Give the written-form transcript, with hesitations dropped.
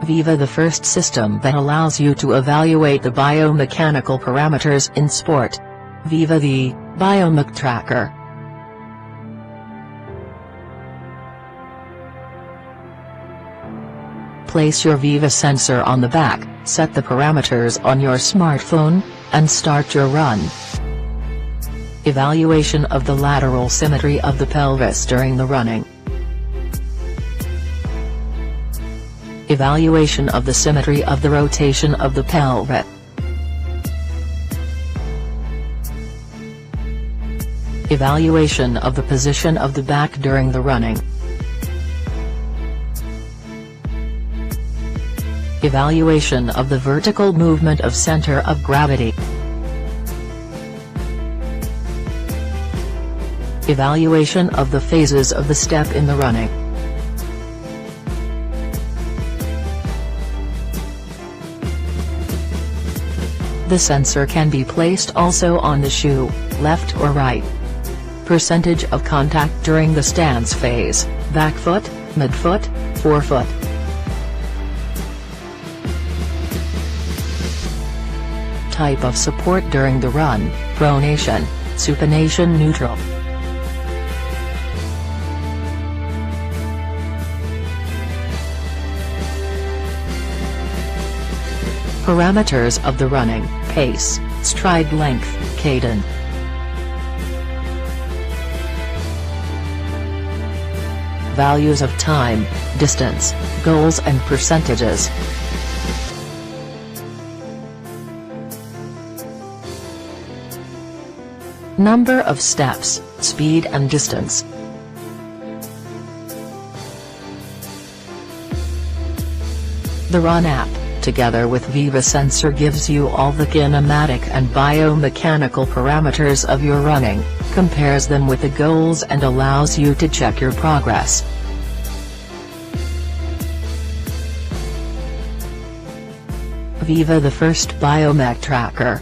Wiva, the first system that allows you to evaluate the biomechanical parameters in sport. Wiva, the Biomech Tracker. Place your Wiva sensor on the back, set the parameters on your smartphone, and start your run. Evaluation of the lateral symmetry of the pelvis during the running. Evaluation of the symmetry of the rotation of the pelvis. Evaluation of the position of the back during the running. Evaluation of the vertical movement of center of gravity. Evaluation of the phases of the step in the running. The sensor can be placed also on the shoe, left or right. Percentage of contact during the stance phase, back foot, midfoot, forefoot. Type of support during the run, pronation, supination, neutral. Parameters of the running, pace, stride length, cadence. Values of time, distance, goals and percentages. Number of steps, speed and distance. The Run app, together with Wiva sensor, gives you all the kinematic and biomechanical parameters of your running, compares them with the goals and allows you to check your progress. Wiva, the first Biomech tracker.